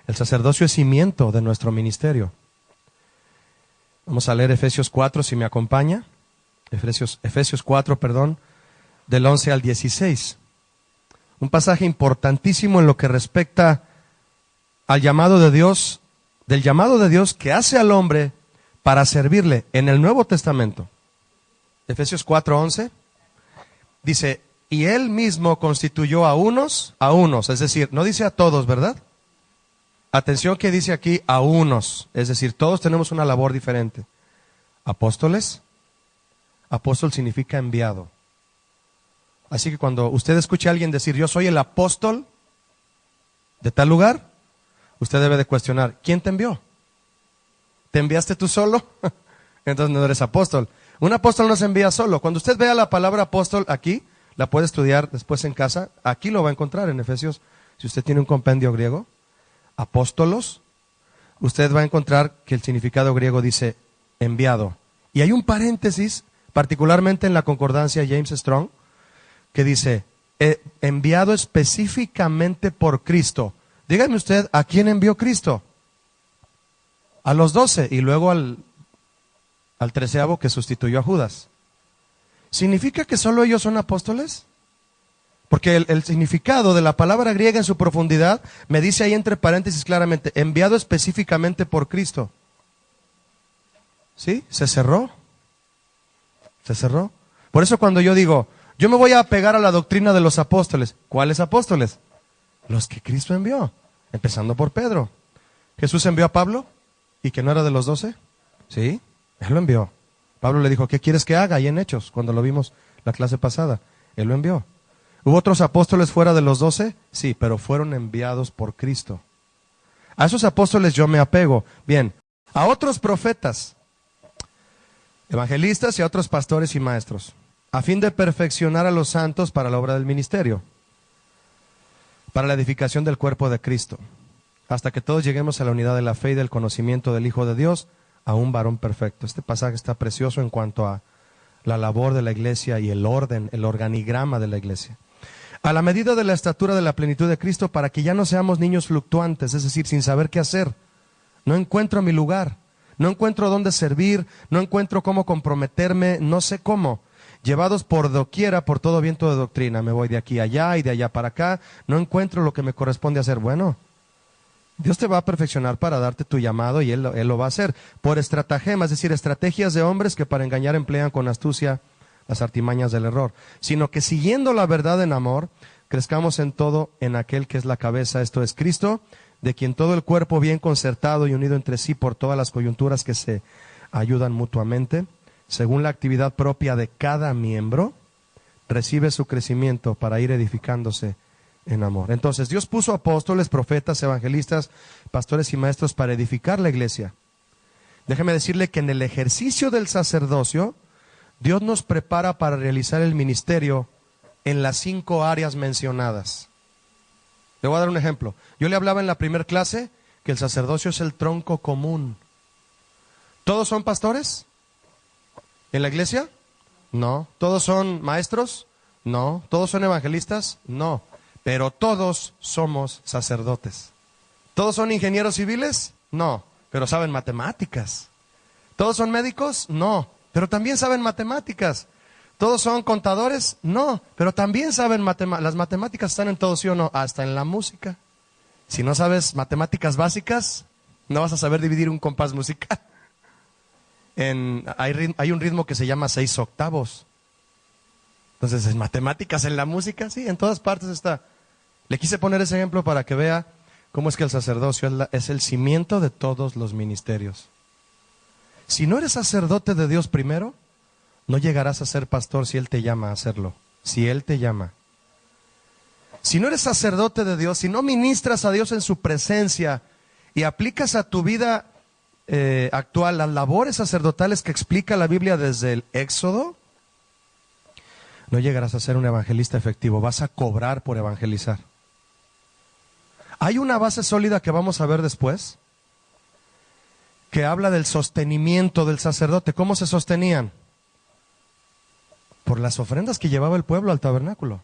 El sacerdocio es cimiento de nuestro ministerio. Vamos a leer Efesios 4, si me acompaña. Efesios 4, del 11 al 16. Un pasaje importantísimo en lo que respecta al llamado de Dios, del llamado de Dios que hace al hombre para servirle en el Nuevo Testamento. Efesios 4:11 dice, y Él mismo constituyó a unos, es decir, no dice a todos, ¿verdad? Atención que dice aquí a unos, es decir, todos tenemos una labor diferente. Apóstoles, apóstol significa enviado. Así que cuando usted escuche a alguien decir, yo soy el apóstol de tal lugar, usted debe de cuestionar, ¿quién te envió? ¿Te enviaste tú solo? Entonces no eres apóstol. Un apóstol no se envía solo. Cuando usted vea la palabra apóstol aquí, la puede estudiar después en casa, aquí lo va a encontrar en Efesios, si usted tiene un compendio griego, apóstolos, usted va a encontrar que el significado griego dice enviado. Y hay un paréntesis, particularmente en la concordancia James Strong, que dice, enviado específicamente por Cristo. Dígame usted, ¿a quién envió Cristo? A los 12 y luego al 13º que sustituyó a Judas. ¿Significa que solo ellos son apóstoles? Porque el significado de la palabra griega en su profundidad me dice ahí entre paréntesis claramente, enviado específicamente por Cristo. ¿Sí? Se cerró. Se cerró. Por eso cuando yo digo, yo me voy a apegar a la doctrina de los apóstoles. ¿Cuáles apóstoles? Los que Cristo envió, empezando por Pedro. ¿Jesús envió a Pablo? ¿Y que no era de los 12? Sí, Él lo envió. Pablo le dijo, ¿qué quieres que haga? Ahí en Hechos, cuando lo vimos la clase pasada. Él lo envió. ¿Hubo otros apóstoles fuera de los 12? Sí, pero fueron enviados por Cristo. A esos apóstoles yo me apego. Bien, a otros profetas, evangelistas y a otros pastores y maestros, a fin de perfeccionar a los santos para la obra del ministerio, para la edificación del cuerpo de Cristo, hasta que todos lleguemos a la unidad de la fe y del conocimiento del Hijo de Dios, a un varón perfecto. Este pasaje está precioso en cuanto a la labor de la iglesia y el orden, el organigrama de la iglesia. A la medida de la estatura de la plenitud de Cristo, para que ya no seamos niños fluctuantes, es decir, sin saber qué hacer. No encuentro mi lugar, no encuentro dónde servir, no encuentro cómo comprometerme, no sé cómo. Llevados por doquiera, por todo viento de doctrina, me voy de aquí a allá y de allá para acá, no encuentro lo que me corresponde hacer. Bueno, Dios te va a perfeccionar para darte tu llamado y Él lo va a hacer. Por estratagemas, es decir, estrategias de hombres que para engañar emplean con astucia las artimañas del error. Sino que siguiendo la verdad en amor, crezcamos en todo en aquel que es la cabeza, esto es Cristo, de quien todo el cuerpo bien concertado y unido entre sí por todas las coyunturas que se ayudan mutuamente, según la actividad propia de cada miembro, recibe su crecimiento para ir edificándose en amor. Entonces, Dios puso apóstoles, profetas, evangelistas, pastores y maestros para edificar la iglesia. Déjeme decirle que en el ejercicio del sacerdocio, Dios nos prepara para realizar el ministerio en las 5 áreas mencionadas. Le voy a dar un ejemplo. Yo le hablaba en la primera clase que el sacerdocio es el tronco común. ¿Todos son pastores en la iglesia? No. ¿Todos son maestros? No. ¿Todos son evangelistas? No. Pero todos somos sacerdotes. ¿Todos son ingenieros civiles? No, pero saben matemáticas. ¿Todos son médicos? No, pero también saben matemáticas. ¿Todos son contadores? No, pero también saben matemáticas. Las matemáticas están en todo, ¿sí o no? Hasta en la música. Si no sabes matemáticas básicas, no vas a saber dividir un compás musical. Hay un ritmo que se llama 6/8. Entonces, ¿es matemáticas en la música? Sí, en todas partes está. Le quise poner ese ejemplo para que vea cómo es que el sacerdocio es el cimiento de todos los ministerios. Si no eres sacerdote de Dios primero, no llegarás a ser pastor si Él te llama a hacerlo. Si Él te llama. Si no eres sacerdote de Dios, si no ministras a Dios en su presencia y aplicas a tu vida actual las labores sacerdotales que explica la Biblia desde el Éxodo, no llegarás a ser un evangelista efectivo. Vas a cobrar por evangelizar. Hay una base sólida que vamos a ver después, que habla del sostenimiento del sacerdote. ¿Cómo se sostenían? Por las ofrendas que llevaba el pueblo al tabernáculo.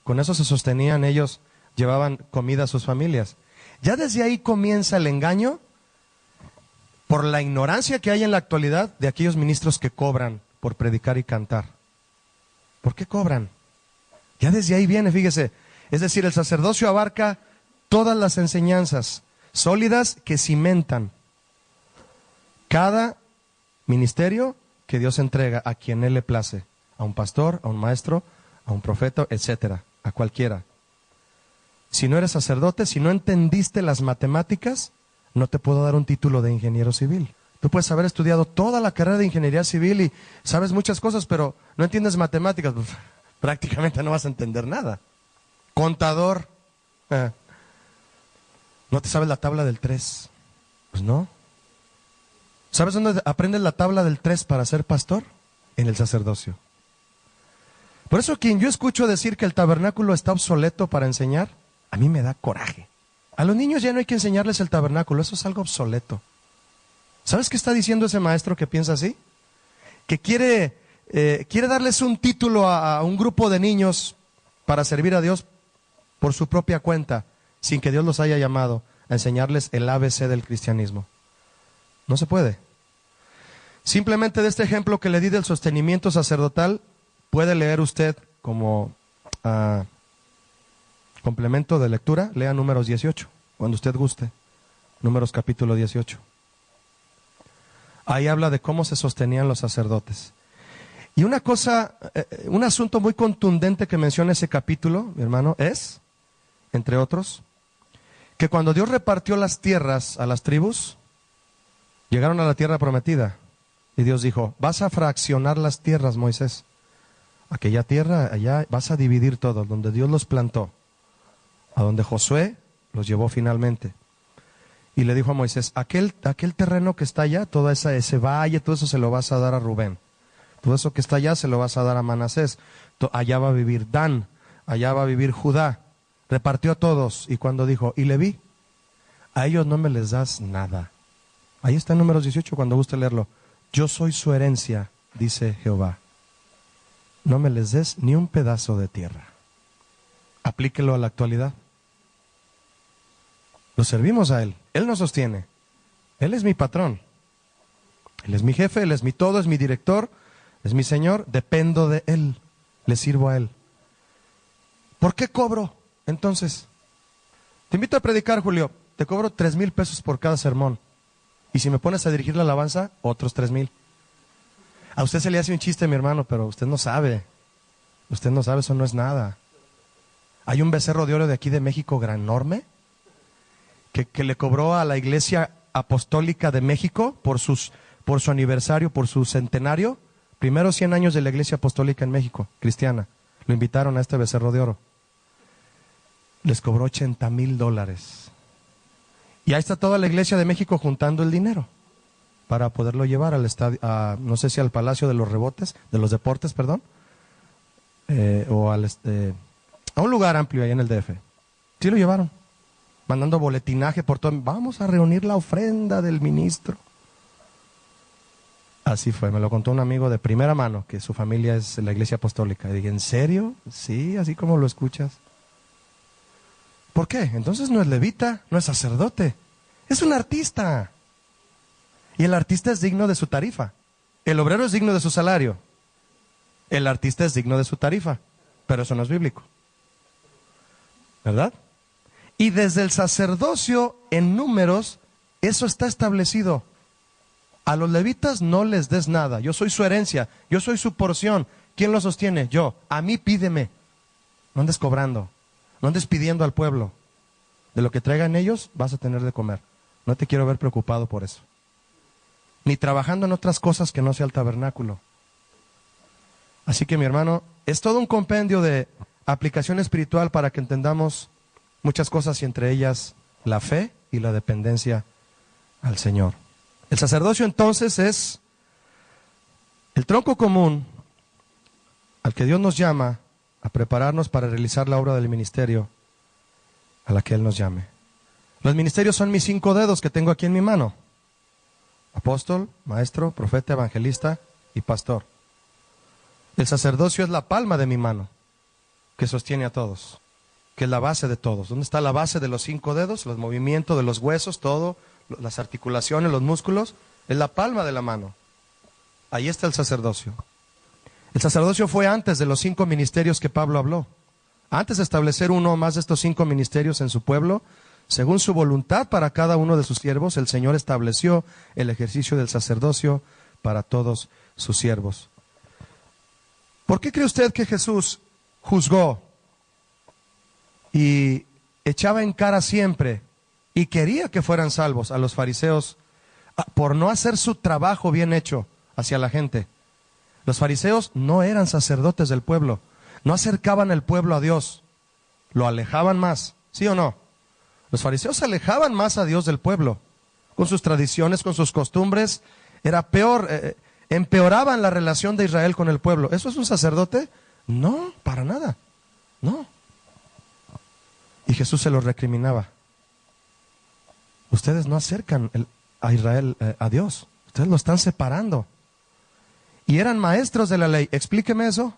Con eso se sostenían ellos, llevaban comida a sus familias. Ya desde ahí comienza el engaño por la ignorancia que hay en la actualidad de aquellos ministros que cobran por predicar y cantar. ¿Por qué cobran? Ya desde ahí viene, fíjese. Es decir, el sacerdocio abarca todas las enseñanzas sólidas que cimentan cada ministerio que Dios entrega a quien Él le place. A un pastor, a un maestro, a un profeta, etcétera, a cualquiera. Si no eres sacerdote, si no entendiste las matemáticas, no te puedo dar un título de ingeniero civil. Tú puedes haber estudiado toda la carrera de ingeniería civil y sabes muchas cosas, pero no entiendes matemáticas, pues, prácticamente no vas a entender nada. Contador, ¿no te sabes la tabla del 3? Pues no. ¿Sabes dónde aprendes la tabla del 3 para ser pastor? En el sacerdocio. Por eso quien yo escucho decir que el tabernáculo está obsoleto para enseñar, a mí me da coraje. A los niños ya no hay que enseñarles el tabernáculo, eso es algo obsoleto. ¿Sabes qué está diciendo ese maestro que piensa así? Que quiere darles un título a un grupo de niños para servir a Dios por su propia cuenta, sin que Dios los haya llamado a enseñarles el ABC del cristianismo. No se puede. Simplemente de este ejemplo que le di del sostenimiento sacerdotal, puede leer usted como complemento de lectura, lea Números 18, cuando usted guste. Números capítulo 18. Ahí habla de cómo se sostenían los sacerdotes. Y una cosa, un asunto muy contundente que menciona ese capítulo, mi hermano, es, entre otros, que cuando Dios repartió las tierras a las tribus, llegaron a la tierra prometida. Y Dios dijo, vas a fraccionar las tierras, Moisés. Aquella tierra, allá vas a dividir todo, donde Dios los plantó, a donde Josué los llevó finalmente. Y le dijo a Moisés, aquel terreno que está allá, todo ese valle, todo eso se lo vas a dar a Rubén. Todo eso que está allá se lo vas a dar a Manasés. Allá va a vivir Dan, allá va a vivir Judá. Repartió a todos. Y cuando dijo, y Leví, a ellos no me les das nada. Ahí está en Números 18, cuando guste leerlo. Yo soy su herencia, dice Jehová. No me les des ni un pedazo de tierra. Aplíquelo a la actualidad. Lo servimos a Él. Él nos sostiene. Él es mi patrón. Él es mi jefe, Él es mi todo, es mi director, es mi Señor. Dependo de Él. Le sirvo a Él. ¿Por qué cobro? Entonces, te invito a predicar, Julio. Te cobro 3,000 pesos por cada sermón. Y si me pones a dirigir la alabanza, otros 3,000. A usted se le hace un chiste, mi hermano, pero usted no sabe. Usted no sabe, eso no es nada. Hay un becerro de oro de aquí de México, gran enorme, que le cobró a la Iglesia Apostólica de México por su aniversario, por su centenario, primeros 100 años de la Iglesia Apostólica en México, cristiana. Lo invitaron a este becerro de oro. Les cobró $80,000. Y ahí está toda la Iglesia de México juntando el dinero para poderlo llevar al estadio, no sé si al Palacio de los Rebotes, de los Deportes, perdón, o a un lugar amplio ahí en el DF. Sí lo llevaron, mandando boletinaje por todo. Vamos a reunir la ofrenda del ministro. Así fue, me lo contó un amigo de primera mano, que su familia es la Iglesia Apostólica. Y dije, ¿en serio? Sí, así como lo escuchas. ¿Por qué? Entonces no es levita, no es sacerdote, es un artista. Y el artista es digno de su tarifa. El obrero es digno de su salario. El artista es digno de su tarifa. Pero eso no es bíblico. ¿Verdad? Y desde el sacerdocio en Números, eso está establecido. A los levitas no les des nada. Yo soy su herencia, yo soy su porción. ¿Quién lo sostiene? Yo. A mí pídeme. No andes cobrando. No andes pidiendo al pueblo. De lo que traigan ellos, vas a tener de comer. No te quiero ver preocupado por eso. Ni trabajando en otras cosas que no sea el tabernáculo. Así que, mi hermano, es todo un compendio de aplicación espiritual para que entendamos muchas cosas, y entre ellas la fe y la dependencia al Señor. El sacerdocio entonces es el tronco común al que Dios nos llama a prepararnos para realizar la obra del ministerio a la que Él nos llame. Los ministerios son mis 5 dedos que tengo aquí en mi mano: apóstol, maestro, profeta, evangelista y pastor. El sacerdocio es la palma de mi mano que sostiene a todos. que es la base de todos. ¿Dónde está la base de los 5 dedos? Los movimientos de los huesos, todo, las articulaciones, los músculos, es la palma de la mano. Ahí está el sacerdocio. El sacerdocio fue antes de los 5 ministerios que Pablo habló. Antes de establecer uno o más de estos 5 ministerios en su pueblo, según su voluntad para cada uno de sus siervos, el Señor estableció el ejercicio del sacerdocio para todos sus siervos. ¿Por qué cree usted que Jesús juzgó y echaba en cara siempre y quería que fueran salvos a los fariseos por no hacer su trabajo bien hecho hacia la gente? Los fariseos no eran sacerdotes del pueblo, no acercaban al pueblo a Dios, lo alejaban más, ¿sí o no? Los fariseos alejaban más a Dios del pueblo, con sus tradiciones, con sus costumbres. Era peor, empeoraban la relación de Israel con el pueblo. ¿Eso es un sacerdote? No, para nada, no. Y Jesús se los recriminaba. Ustedes no acercan a Israel a Dios, ustedes lo están separando. Y eran maestros de la ley. Explíqueme eso.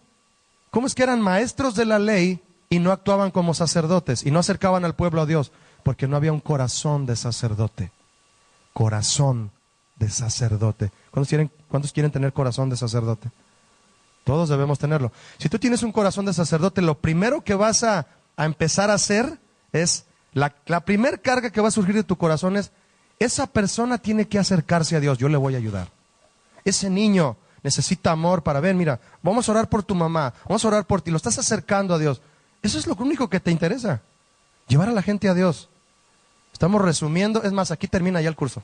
¿Cómo es que eran maestros de la ley y no actuaban como sacerdotes y no acercaban al pueblo a Dios? Porque no había un corazón de sacerdote. Corazón de sacerdote. ¿Cuántos quieren tener corazón de sacerdote? Todos debemos tenerlo. Si tú tienes un corazón de sacerdote, lo primero que vas a empezar a hacer es, la primer carga que va a surgir de tu corazón es, esa persona tiene que acercarse a Dios, yo le voy a ayudar. Ese niño necesita amor para ver, mira, vamos a orar por tu mamá, vamos a orar por ti, lo estás acercando a Dios. Eso es lo único que te interesa, llevar a la gente a Dios. Estamos resumiendo, es más, aquí termina ya el curso.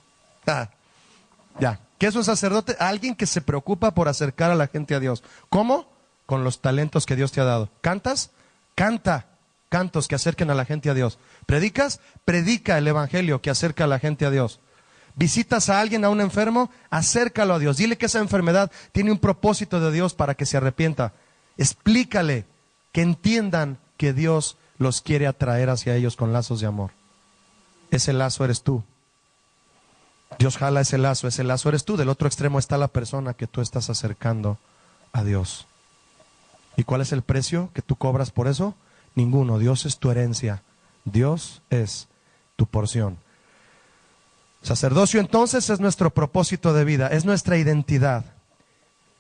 Ya, ¿qué es un sacerdote? Alguien que se preocupa por acercar a la gente a Dios. ¿Cómo? Con los talentos que Dios te ha dado. ¿Cantas? Canta cantos que acerquen a la gente a Dios. ¿Predicas? Predica el evangelio que acerca a la gente a Dios. ¿Visitas a alguien, a un enfermo? Acércalo a Dios. Dile que esa enfermedad tiene un propósito de Dios para que se arrepienta. Explícale, que entiendan que Dios los quiere atraer hacia ellos con lazos de amor. Ese lazo eres tú. Dios jala ese lazo eres tú. Del otro extremo está la persona que tú estás acercando a Dios. ¿Y cuál es el precio que tú cobras por eso? Ninguno. Dios es tu herencia. Dios es tu porción. Sacerdocio entonces es nuestro propósito de vida, es nuestra identidad.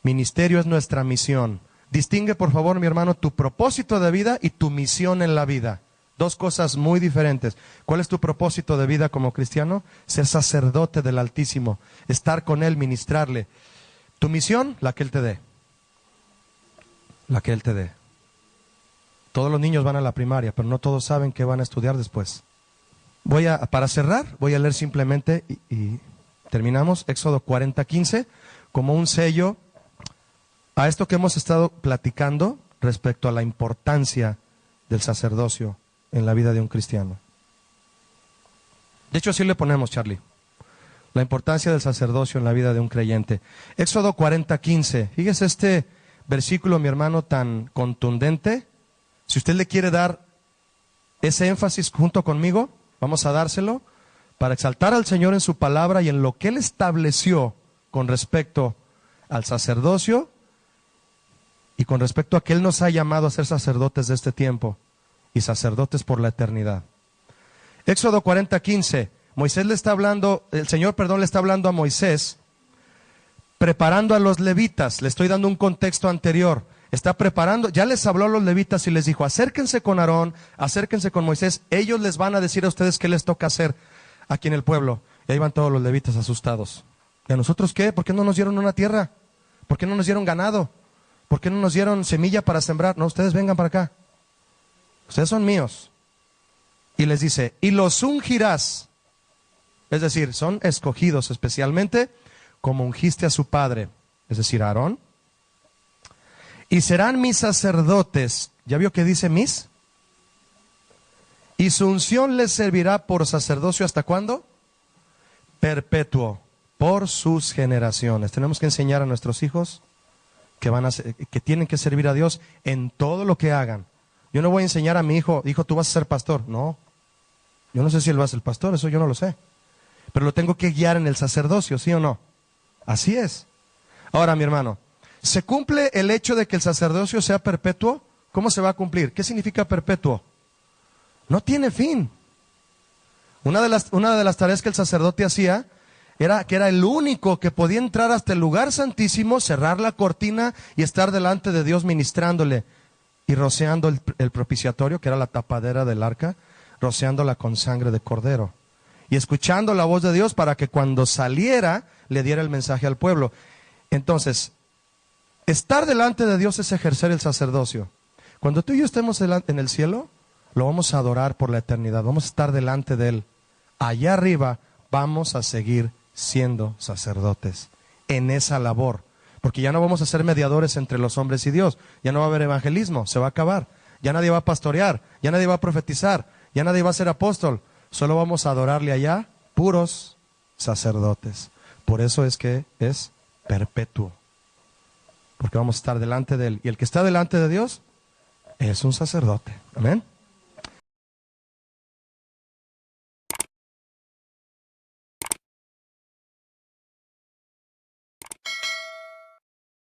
Ministerio es nuestra misión. Distingue por favor, mi hermano, tu propósito de vida y tu misión en la vida. Dos cosas muy diferentes. ¿Cuál es tu propósito de vida como cristiano? Ser sacerdote del Altísimo, estar con Él, ministrarle. Tu misión, la que Él te dé. La que Él te dé. Todos los niños van a la primaria, pero no todos saben qué van a estudiar después. Para cerrar, voy a leer simplemente y terminamos Éxodo 40:15 como un sello a esto que hemos estado platicando respecto a la importancia del sacerdocio en la vida de un cristiano. De hecho, así le ponemos, Charlie, la importancia del sacerdocio en la vida de un creyente. Éxodo 40:15, fíjese este versículo, mi hermano, tan contundente. Si usted le quiere dar ese énfasis junto conmigo, vamos a dárselo para exaltar al Señor en su palabra y en lo que Él estableció con respecto al sacerdocio y con respecto a que Él nos ha llamado a ser sacerdotes de este tiempo y sacerdotes por la eternidad. Éxodo 40:15, el Señor le está hablando a Moisés, preparando a los levitas. Le estoy dando un contexto anterior. Está preparando, ya les habló a los levitas y les dijo, acérquense con Aarón, acérquense con Moisés, ellos les van a decir a ustedes qué les toca hacer aquí en el pueblo. Y ahí van todos los levitas asustados. ¿Y a nosotros qué? ¿Por qué no nos dieron una tierra? ¿Por qué no nos dieron ganado? ¿Por qué no nos dieron semilla para sembrar? No, ustedes vengan para acá. Ustedes son míos. Y les dice, y los ungirás. Es decir, son escogidos especialmente como ungiste a su padre, es decir, a Aarón. Y serán mis sacerdotes. ¿Ya vio que dice mis? Y su unción les servirá por sacerdocio ¿hasta cuándo? Perpetuo, por sus generaciones. Tenemos que enseñar a nuestros hijos que tienen que servir a Dios en todo lo que hagan. Yo no voy a enseñar a mi hijo, tú vas a ser pastor. No, yo no sé si él va a ser pastor, eso yo no lo sé. Pero lo tengo que guiar en el sacerdocio, ¿sí o no? Así es. Ahora, mi hermano, ¿se cumple el hecho de que el sacerdocio sea perpetuo? ¿Cómo se va a cumplir? ¿Qué significa perpetuo? No tiene fin. Una de las tareas que el sacerdote hacía era que era el único que podía entrar hasta el lugar santísimo, cerrar la cortina y estar delante de Dios ministrándole y rociando el propiciatorio, que era la tapadera del arca, rociándola con sangre de cordero y escuchando la voz de Dios para que cuando saliera le diera el mensaje al pueblo. Entonces, estar delante de Dios es ejercer el sacerdocio. Cuando tú y yo estemos en el cielo, lo vamos a adorar por la eternidad, vamos a estar delante de Él. Allá arriba vamos a seguir siendo sacerdotes en esa labor, porque ya no vamos a ser mediadores entre los hombres y Dios, ya no va a haber evangelismo, se va a acabar, ya nadie va a pastorear, ya nadie va a profetizar, ya nadie va a ser apóstol, solo vamos a adorarle allá, puros sacerdotes. Por eso es que es perpetuo, porque vamos a estar delante de Él, y el que está delante de Dios es un sacerdote. Amén.